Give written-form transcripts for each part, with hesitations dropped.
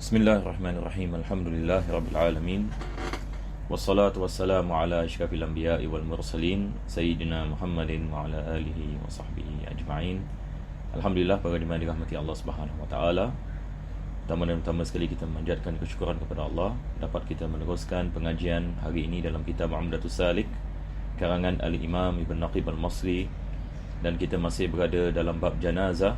Bismillahirrahmanirrahim. Alhamdulillahirabbil alamin. Wassalatu wassalamu ala asyrafil anbiya'i wal mursalin sayyidina Muhammadin wa ala alihi wa sahbihi ajma'in. Alhamdulillah, para jemaah dirahmati Allah Subhanahu wa taala. Pertama sekali kita memanjatkan kesyukuran kepada Allah dapat kita meneruskan pengajian hari ini dalam kitab Umdatus Salik karangan Al-Imam Ibn Naqib Al-Masri, dan kita masih berada dalam bab janazah.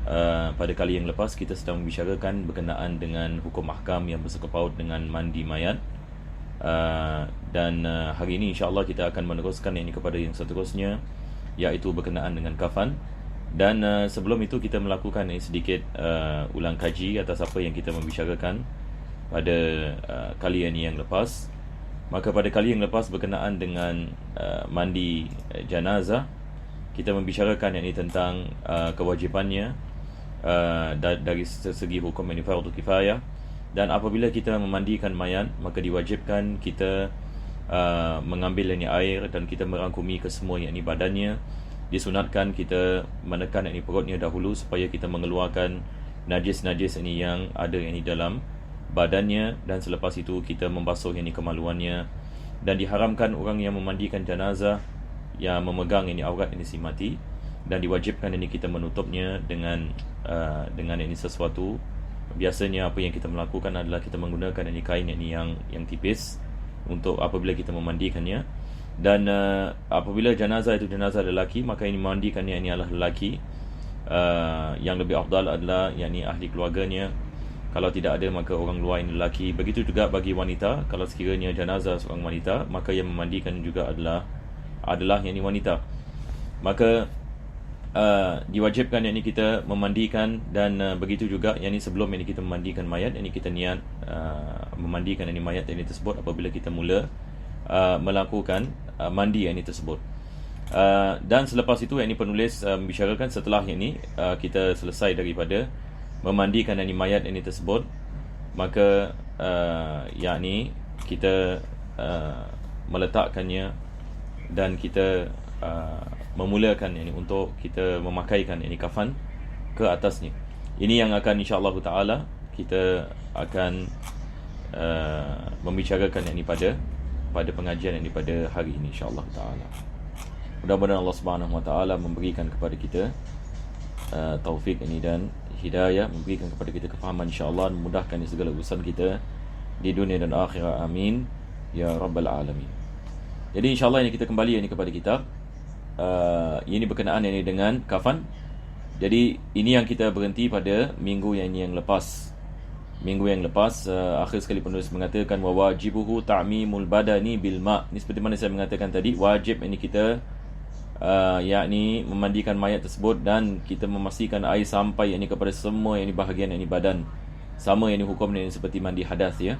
Pada kali yang lepas kita sedang membicarakan berkenaan dengan hukum ahkam yang bersangkut dengan mandi mayat, dan hari ini insya-Allah kita akan meneruskan ini kepada yang seterusnya, iaitu berkenaan dengan kafan. Dan sebelum itu kita melakukan sedikit ulang kaji atas apa yang kita membicarakan pada kali ini yang lepas. Maka pada kali yang lepas berkenaan dengan mandi jenazah, kita membicarakan ini tentang kewajipannya dari segi hukum ini fardu kifayah, dan apabila kita memandikan mayat maka diwajibkan kita mengambil ini air dan kita merangkumi ke semua yakni badannya. Disunatkan kita menekan yakni perutnya dahulu supaya kita mengeluarkan najis-najis ini yang ada yakni dalam badannya, dan selepas itu kita membasuh yakni kemaluannya. Dan diharamkan orang yang memandikan jenazah yang memegang ini aurat ini si mati, dan diwajibkan ini kita menutupnya dengan ini sesuatu. Biasanya apa yang kita melakukan adalah kita menggunakan ini kain ini yang tipis untuk apabila kita memandikannya. Dan apabila jenazah itu jenazah lelaki, maka ini memandikannya ini adalah lelaki. Yang lebih afdal adalah yakni ahli keluarganya. Kalau tidak ada maka orang luar ini lelaki. Begitu juga bagi wanita, kalau sekiranya jenazah seorang wanita, maka yang memandikan juga adalah yakni wanita. Maka diwajibkan yakni kita memandikan, dan begitu juga yakni sebelum yakni kita memandikan mayat, yakni kita niat memandikan yakni mayat yakni tersebut apabila kita mula melakukan mandi yakni tersebut. Dan selepas itu yakni penulis membicarakan setelah yakni kita selesai daripada memandikan yakni mayat yakni tersebut, maka yakni kita meletakkannya dan kita memulakan yakni untuk kita memakaikan yakni kafan ke atasnya. Ini yang akan insya-Allah taala kita akan membicarakan yakni pada pengajian yakni pada hari ini insya-Allah taala. Mudah-mudahan Allah Subhanahu wa taala memberikan kepada kita taufik ini dan hidayah, memberikan kepada kita kefahaman insya-Allah, memudahkan segala urusan kita di dunia dan akhirat. Amin ya rabbal alamin. Jadi insya-Allah ini kita kembali ini kepada kitab. Ini berkenaan ini dengan kafan. Jadi ini yang kita berhenti pada minggu yang lepas. Minggu yang lepas akhir sekali penulis mengatakan wa wajibuhu ta'mimul badani bil ma'. Ini seperti mana saya mengatakan tadi, wajib ini kita yakni memandikan mayat tersebut dan kita memastikan air sampai ini kepada semua ini bahagian ini badan. Sama ini hukum ini seperti mandi hadas ya.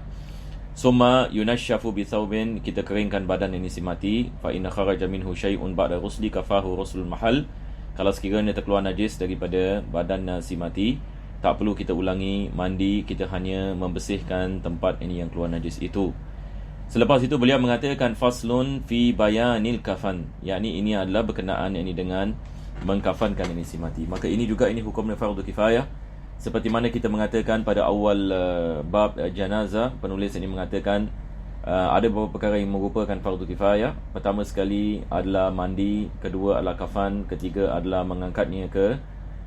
Summa yunashafu bi thawbin, kita keringkan badan ini si mati. Fa inna kharaja minhu syai'un ba'da ghusli kafahu ghusl mahal. Kalau sekiranya terkeluar najis daripada badan si mati, tak perlu kita ulangi mandi, kita hanya membersihkan tempat ini yang keluar najis itu. Selepas itu beliau mengatakan faslun fi bayanil kafan, yakni ini adalah berkenaan ini dengan mengkafankan ini si mati. Maka ini juga ini hukum fardu kifayah. Seperti mana kita mengatakan pada awal bab janazah, penulis ini mengatakan ada beberapa perkara yang merupakan fardu kifayah. Pertama sekali adalah mandi, kedua adalah kafan, ketiga adalah mengangkatnya ke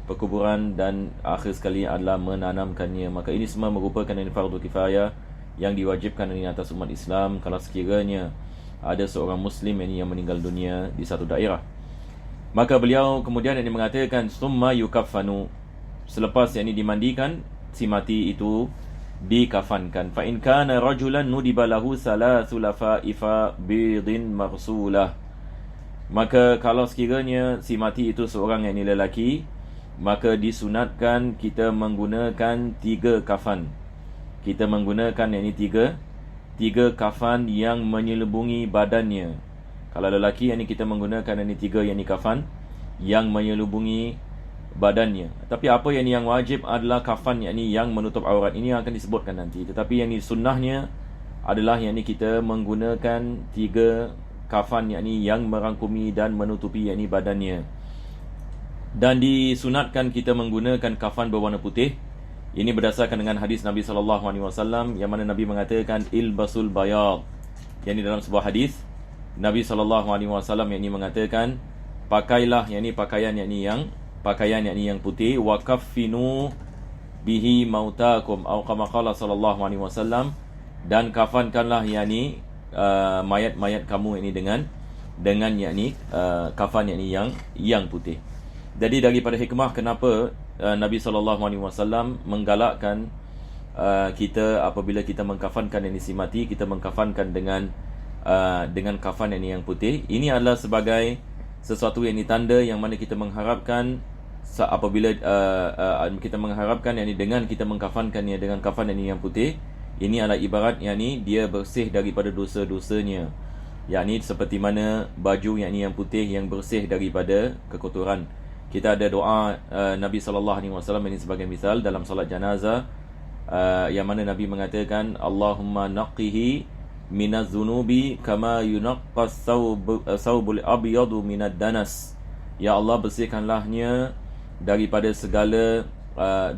perkuburan, dan akhir sekali adalah menanamkannya. Maka ini semua merupakan ini fardu kifayah yang diwajibkan ini atas umat Islam kalau sekiranya ada seorang muslim ini yang meninggal dunia di satu daerah. Maka beliau kemudian ini mengatakan summa yukaffanu, selepas yang ini dimandikan si mati itu dikafankan. Fa in kana rajulan nudiba lahu salasu lafaifa bidin marsulah. Maka kalau sekiranya si mati itu seorang yang ini lelaki, maka disunatkan kita menggunakan 3 kafan. Kita menggunakan yang ini tiga kafan yang menyelubungi badannya. Kalau lelaki yang ini kita menggunakan yang ini 3 yang ini kafan yang menyelubungi badannya. Tapi apa yang wajib adalah kafan yang menutup aurat. Ini yang akan disebutkan nanti. Tetapi yang sunnahnya adalah yang kita menggunakan 3 kafan yang merangkumi dan menutupi badannya. Dan disunatkan kita menggunakan kafan berwarna putih Ini berdasarkan dengan hadis Nabi SAW yang mana Nabi mengatakan ilbasul bayad. Yang ini dalam sebuah hadis Nabi SAW yang ini mengatakan pakailah yang ini pakaian yang yang putih, wa kaffinu bihi mautakum atau kama qala sallallahu alaihi wasallam, dan kafankanlah yang ini mayat-mayat kamu ini dengan yakni kafan yakni yang putih. Jadi daripada hikmah kenapa Nabi SAW menggalakkan kita apabila kita mengkafankan yang si mati, kita mengkafankan dengan kafan yang putih. Ini adalah sebagai sesuatu yang ditanda yang mana kita mengharapkan apabila kita mengharapkan yang dengan kita mengkafankannya dengan kafan yang putih, ini adalah ibarat yang dia bersih daripada dosa-dosanya. Yakni seperti mana baju yang putih yang bersih daripada kekotoran. Kita ada doa Nabi SAW ini sebagai misal dalam solat janazah, yang mana Nabi mengatakan Allahumma naqihi minaz zunubi kama yunaqqas saubul abyadu minad danas. Ya Allah, bersihkanlahnya daripada segala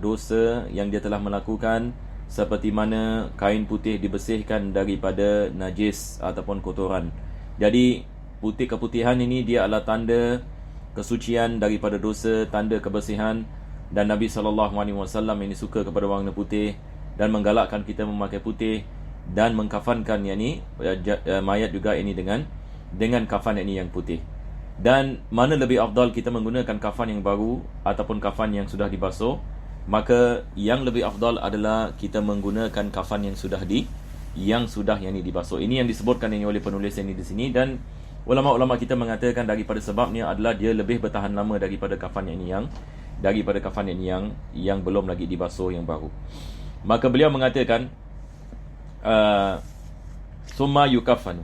dosa yang dia telah melakukan seperti mana kain putih dibersihkan daripada najis ataupun kotoran. Jadi keputihan ini dia adalah tanda kesucian daripada dosa, tanda kebersihan. Dan Nabi SAW ini suka kepada warna putih dan menggalakkan kita memakai putih dan mengkafankan mayat juga ini dengan kafan yang putih. Dan mana lebih afdal kita menggunakan kafan yang baru ataupun kafan yang sudah dibasuh? Maka yang lebih afdal adalah kita menggunakan kafan yang sudah dibasuh. Ini yang disebutkan ini oleh penulis ini di sini, dan ulama-ulama kita mengatakan daripada sebabnya adalah dia lebih bertahan lama daripada kafan yang belum lagi dibasuh yang baru. Maka beliau mengatakan summa yukaffanu.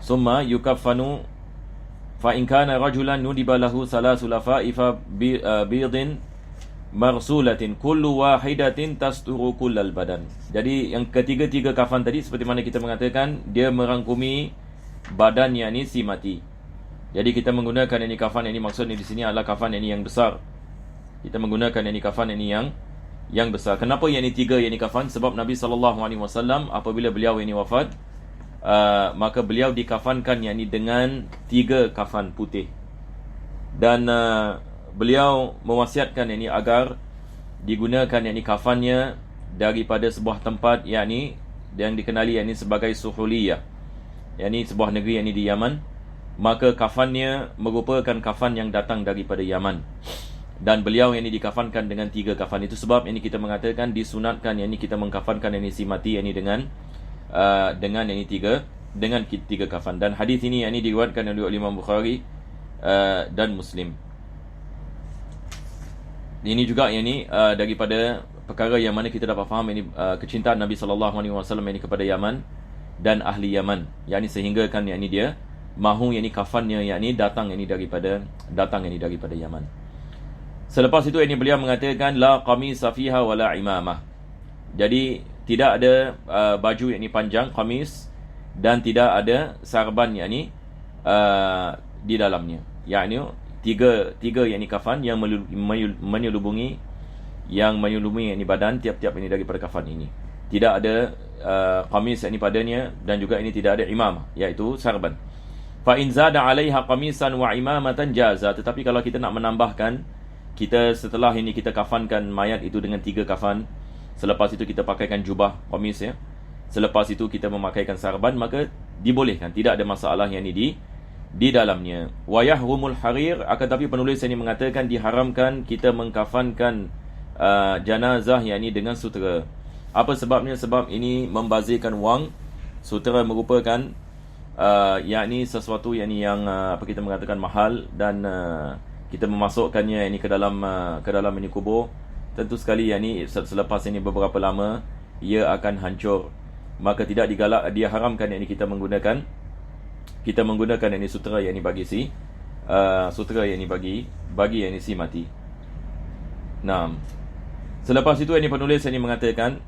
Summa yukaffanu fa in kana rajulan nudiba lahu salasu lafaifa bidin marsulatin kullu wahidatin tasturu kullal badan. Jadi yang ketiga-tiga kafan tadi seperti mana kita mengatakan dia merangkumi badan yakni si mati. Jadi kita menggunakan ini kafan ini, maksudnya di sini adalah kafan ini yang besar. Kita menggunakan ini kafan ini yang besar. Kenapa yang ini tiga yang ini kafan? Sebab Nabi SAW apabila beliau ini wafat, maka beliau dikafankan yang ini dengan 3 kafan putih. Dan beliau mewasiatkan yang ini agar digunakan yang ini kafannya daripada sebuah tempat yang dikenali yang ini sebagai Suhuliyah, yang ini sebuah negeri yang ini di Yaman. Maka kafannya merupakan kafan yang datang daripada Yaman. Dan beliau yang ini dikafankan dengan 3 kafan. Itu sebab ini kita mengatakan disunatkan yang ini kita mengkafankan yang ini si mati yang ini dengan yang ini 3 kafan. Dan hadis ini yang ini diriwayatkan oleh Imam Bukhari dan Muslim. Ini juga yang ini daripada perkara yang mana kita dapat faham ini kecintaan Nabi SAW ini kepada Yaman dan ahli Yaman, yang ini sehingga kan yang ini dia mahu yang ini kafannya yang ini datang yang ini daripada Yaman. Selepas itu ini beliau mengatakan la qamisa fiha wala imamah. Jadi tidak ada baju yang ini panjang qamis, dan tidak ada sarban yang ini di dalamnya. Yakni tiga yang ini kafan yang menyelubungi yang ini badan tiap-tiap ini daripada kafan ini. Tidak ada qamis yang ini padanya, dan juga ini tidak ada imamah iaitu sarban. Fa in zada 'alaiha qamisan wa imamatan jaza. Tetapi kalau kita nak menambahkan, kita setelah ini kita kafankan mayat itu dengan 3 kafan, selepas itu kita pakaikan jubah qamis ya, selepas itu kita memakaikan sarban, maka dibolehkan, tidak ada masalah yang ini di dalamnya. Wa yahrumul harir, akan tapi penulis ini mengatakan diharamkan kita mengkafankan jenazah yang ini dengan sutera. Apa sebabnya? Sebab ini membazirkan wang. Sutera merupakan yakni sesuatu yang apa kita mengatakan mahal, dan kita memasukkannya ini ke dalam ini kubur, tentu sekali yakni selepas ini beberapa lama ia akan hancur. Maka tidak dia haramkan yakni kita menggunakan yakni sutera yakni bagi sutera yakni bagi yakni si mati. Nah, selepas itu yakni penulis ini mengatakan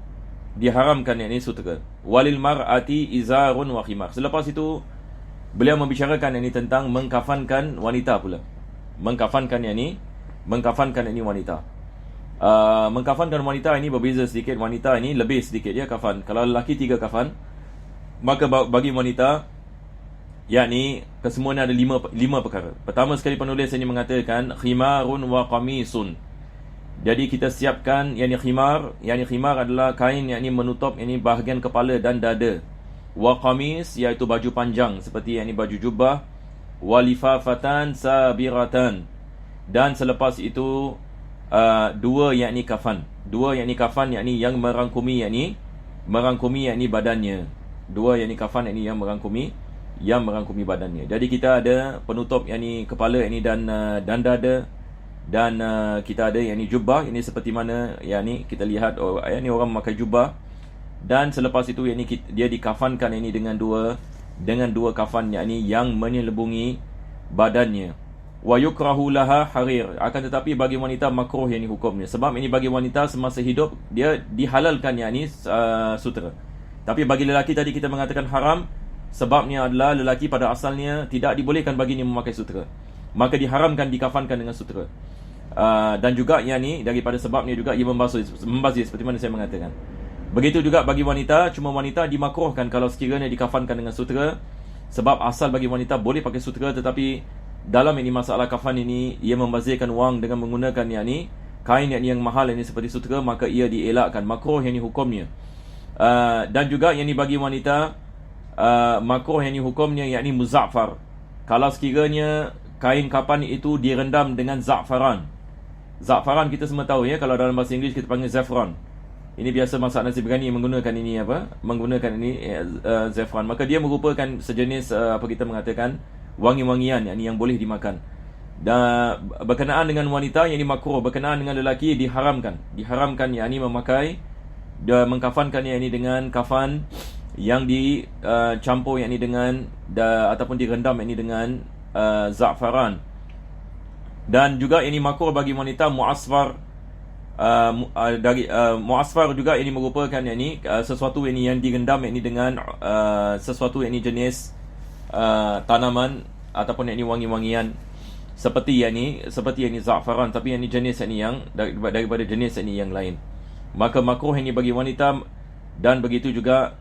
diharamkan yakni sutera. Walil mar'ati izarun wa khimar. Selepas itu beliau membicarakan ini tentang mengkafankan wanita pula. mengkafankan ini wanita. Mengkafankan wanita ini berbeza sedikit. Wanita ini lebih sedikit ya kafan. Kalau lelaki 3 kafan, maka bagi wanita yakni kesemuanya ada 5 perkara. Pertama sekali penulis ini mengatakan khimarun wa qamisun. Jadi kita siapkan yakni khimar adalah kain yakni menutup yakni bahagian kepala dan dada. Wa qamis iaitu baju panjang seperti yakni baju jubah. Wa lifafatan sabiratan. Dan selepas itu 2 yakni kafan. 2 yakni kafan yakni yang merangkumi yakni badannya. 2 yakni kafan yakni yang merangkumi badannya. Jadi kita ada penutup yakni kepala yakni dan dada, dan kita ada yakni jubah. Ini seperti mana yakni kita lihat yakni orang memakai jubah, dan selepas itu yakni dia dikafankan yakni dengan dua kafan yakni yang menyelubungi badannya. Wa yukrahu laha harir. Akan tetapi bagi wanita makruh yakni hukumnya, sebab ini bagi wanita semasa hidup dia dihalalkan yakni sutera. Tapi bagi lelaki tadi kita mengatakan haram, sebabnya adalah lelaki pada asalnya tidak dibolehkan baginya memakai sutera, maka diharamkan dikafankan dengan sutera. Dan juga yakni daripada sebabnya juga ia membazir seperti mana saya mengatakan. Begitu juga bagi wanita, cuma wanita dimakruhkan kalau sekiranya dikafankan dengan sutera, sebab asal bagi wanita boleh pakai sutera, tetapi dalam ini masalah kafan ini ia membazirkan wang dengan menggunakan yakni kain yang mahal ini seperti sutera, maka ia dielakkan, makruh yakni hukumnya. Dan juga yakni bagi wanita makruh yakni hukumnya yakni muzaffar. Kalau sekiranya kain kapan itu direndam dengan za'faran. Za'faran kita semua tahu ya, kalau dalam bahasa Inggeris kita panggil saffron. Ini biasa masak nasi biryani menggunakan ini saffron. Maka dia merupakan sejenis apa kita mengatakan wangi-wangian yang boleh dimakan. Dan berkenaan dengan wanita yang makruh, berkenaan dengan lelaki diharamkan yakni memakai dan mengkafankan yakni dengan kafan yang dicampur yakni dengan ataupun direndam yakni dengan za'faran. Dan juga ini makruh bagi wanita mu'asfar. Mu'asfar juga ini merupakan yakni sesuatu yakni yang direndam yakni dengan sesuatu yakni jenis tanaman ataupun yakni wangi-wangian seperti yakni za'faran, tapi yakni jenis yakni yang daripada jenis yakni yang lain. Maka makruh ini bagi wanita, dan begitu juga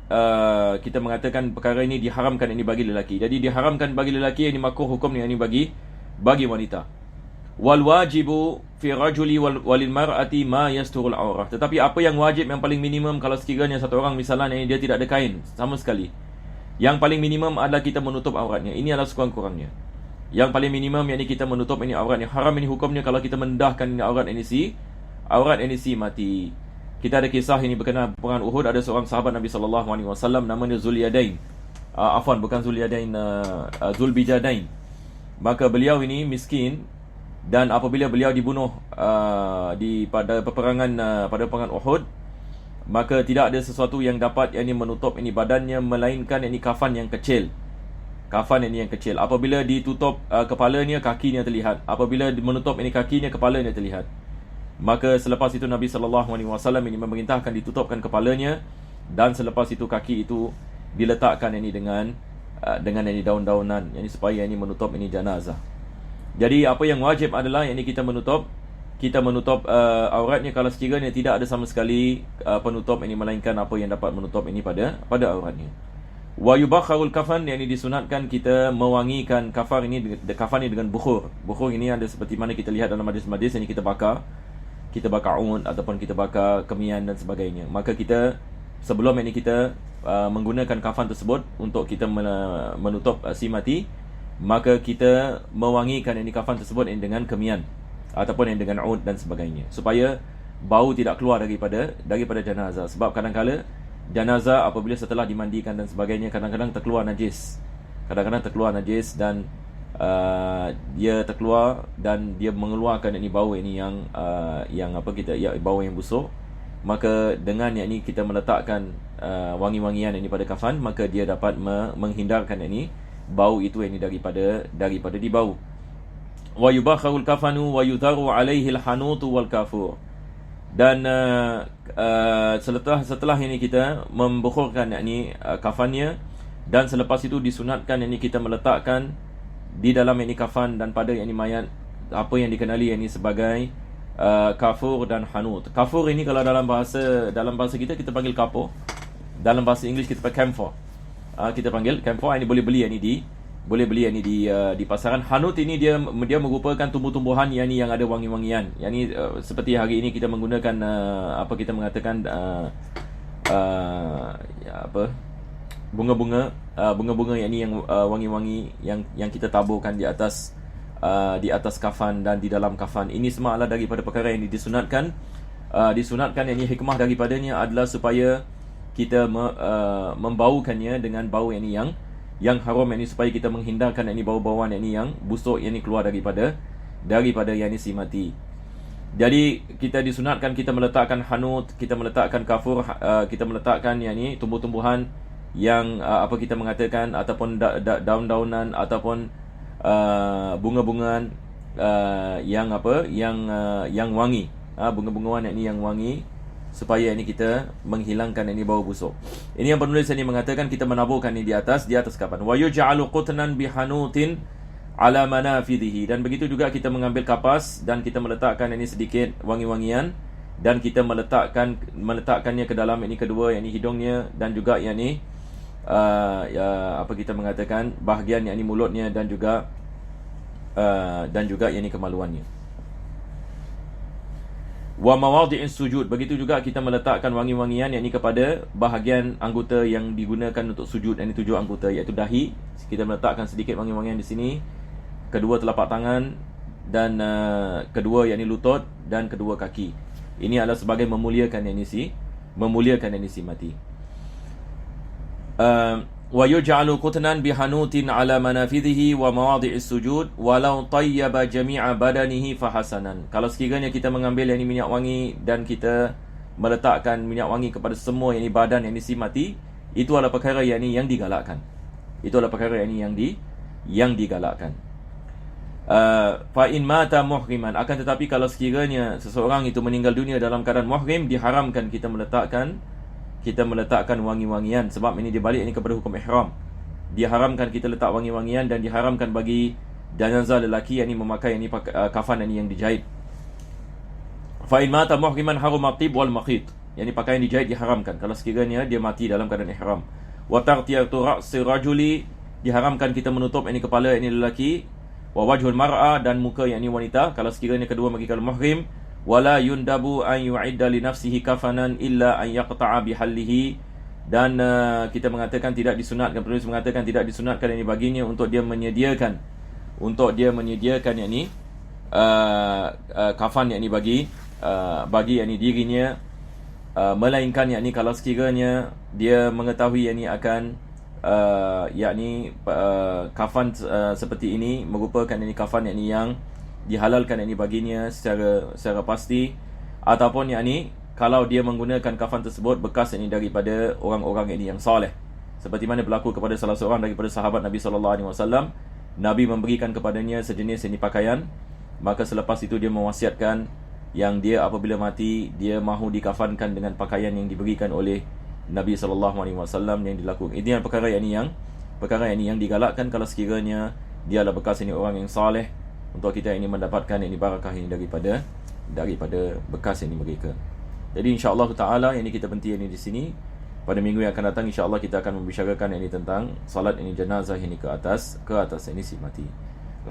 kita mengatakan perkara ini diharamkan ini bagi lelaki. Jadi diharamkan bagi lelaki, ini makruh hukum ini bagi wanita. Wal wajibu fi rajuli walil mar'ati ma yasturul aurah. Tetapi apa yang wajib, yang paling minimum kalau sekiranya satu orang misalnya dia tidak ada kain sama sekali, yang paling minimum adalah kita menutup auratnya. Ini adalah sekurang-kurangnya. Yang paling minimum yakni kita menutup ini auratnya. Haram ini hukumnya kalau kita mendahkan ini aurat ini si mati. Kita ada kisah ini berkenaan perang Uhud. Ada seorang sahabat Nabi SAW, namanya Zulyadain. Bukan Zulyadain, Zulbijadain. Maka beliau ini miskin, dan apabila beliau dibunuh pada perang Uhud, maka tidak ada sesuatu yang dapat yakni menutup ini badannya melainkan ini kafan yang kecil. Apabila ditutup kepalanya, kakinya terlihat. Apabila menutup ini kakinya, kepalanya terlihat. Maka selepas itu Nabi SAW ini memerintahkan ditutupkan kepalanya, dan selepas itu kaki itu diletakkan ini dengan ini daun-daunan ini supaya ini menutup ini jenazah. Jadi apa yang wajib adalah ini kita menutup auratnya kalau sekiranya tidak ada sama sekali penutup ini melainkan apa yang dapat menutup ini pada auratnya. Wa yubakharul kafan, yang ini disunatkan kita mewangikan kafan ini dengan bukhur. Bukhur ini ada seperti mana kita lihat dalam hadis-hadis ini, kita bakar ud ataupun kita bakar kemian dan sebagainya. Maka kita sebelum ini kita menggunakan kafan tersebut untuk kita menutup si mati, maka kita mewangikan ini kafan tersebut ini dengan kemian ataupun dengan ud dan sebagainya, supaya bau tidak keluar daripada jenazah. Sebab kadang-kadang jenazah apabila setelah dimandikan dan sebagainya, kadang-kadang terkeluar najis dan dia terkeluar dan dia mengeluarkan ini bau ini yang bau yang busuk. Maka dengan ini kita meletakkan wangi-wangian ini pada kafan, maka dia dapat menghindarkan ini bau itu ini daripada dibau. Wa yubakharul kafanu wa yudharu alaihi alhanutu wal kafur. Dan setelah ini kita membukhurkan yakni kafannya, dan selepas itu disunatkan yakni kita meletakkan di dalam yakni kafan dan pada yakni mayat apa yang dikenali ini sebagai kafur dan hanut. Kafur ini kalau dalam bahasa kita panggil kapur. Dalam bahasa Inggeris kita pakai camphor. Kita panggil camphor. Ini boleh beli ini di pasaran. Hanut ini dia merupakan tumbuh-tumbuhan yang ada wangi-wangian. Yang ni seperti hari ini kita menggunakan apa kita mengatakan bunga-bunga yang wangi-wangi yang kita taburkan di atas kafan dan di dalam kafan. Ini semua adalah daripada perkara yang disunatkan. Disunatkan yang hikmah daripadanya adalah supaya kita membaukannya dengan bau yang haram supaya kita menghindarkan bau-bauan yang busuk yang keluar daripada yang si mati. Jadi kita disunatkan kita meletakkan hanut, kita meletakkan kafur, kita meletakkan tumbuh-tumbuhan yang apa kita mengatakan ataupun daun-daunan ataupun bunga-bungaan yang wangi, bunga-bungaan yang wangi, supaya kita menghilangkan bau busuk. Ini yang penulis ini mengatakan kita menaburkan di atas kafan. Wa yuj'alu qutnan bihanutin ala manafidhihi, dan begitu juga kita mengambil kapas dan kita meletakkan sedikit wangi-wangian dan kita meletakkannya ke dalam kedua hidungnya dan juga apa kita mengatakan bahagian mulutnya dan juga kemaluannya. Wa mawadhi'is sujud, begitu juga kita meletakkan wangi-wangian kepada bahagian anggota yang digunakan untuk sujud, 7 anggota, iaitu dahi. Kita meletakkan sedikit wangi-wangian di sini, kedua telapak tangan dan kedua lutut dan kedua kaki. Ini adalah sebagai memuliakan si mati. Wa yuj'alu qutnan bihanutin ala manafidhihi wa mawadhi'is sujud walau tayyaba jami'a badanihi fahasanan. Kalau sekiranya kita mengambil minyak wangi dan kita meletakkan minyak wangi kepada semua badan si mati, itu adalah perkara yang digalakkan. Itu adalah perkara yang digalakkan. Fa in mata muhriman, akan tetapi kalau sekiranya seseorang itu meninggal dunia dalam keadaan muhrim, diharamkan kita meletakkan wangi-wangian, sebab ini dibalik kepada hukum ihram. Diharamkan kita letak wangi-wangian dan diharamkan bagi jenazah lelaki memakai kafan yang dijahit. Fa in mata muhriman harum at-tib wal maqit, pakaian dijahit diharamkan kalau sekiranya dia mati dalam keadaan ihram. Wa taghtiyatu ra'si rajuli, diharamkan kita menutup kepala lelaki. Wa wajhul mar'a, dan muka wanita kalau sekiranya kedua bagi kalau muhrim. Wala yundabu an yu'idda li nafsihi kafanan illa an yaqta'a bihallihi, dan kita mengatakan tidak disunatkan, penulis mengatakan tidak disunatkan baginya untuk dia menyediakan kafan bagi dirinya, melainkan kalau sekiranya dia mengetahui akan kafan seperti ini merupakan kafan yang dihalalkan baginya secara pasti, ataupun kalau dia menggunakan kafan tersebut bekas daripada orang-orang yang soleh, seperti mana berlaku kepada salah seorang daripada sahabat Nabi SAW. Nabi memberikan kepadanya sejenis pakaian, maka selepas itu dia mewasiatkan yang dia apabila mati dia mahu dikafankan dengan pakaian yang diberikan oleh Nabi SAW yang dilakukan. Ini perkara yang digalakkan kalau sekiranya dia adalah bekas orang yang soleh, untuk kita mendapatkan barakah daripada bekas mereka. Jadi insya-Allah taala kita berhenti di sini. Pada minggu yang akan datang insya-Allah kita akan membicarakan tentang salat jenazah ke atas si mati.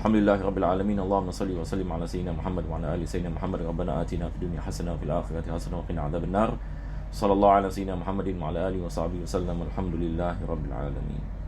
Alhamdulillahirabbil alamin. Allahumma salli wa sallim ala sayyidina Muhammad wa ala ali sayyidina Muhammad. Rabbana atina fid dunya hasanah wa fil akhirati hasanah wa qina adzabannar. Sallallahu ala sayyidina Muhammadin wa ala alihi wa sahbihi wasallam. Alhamdulillahirabbil alamin.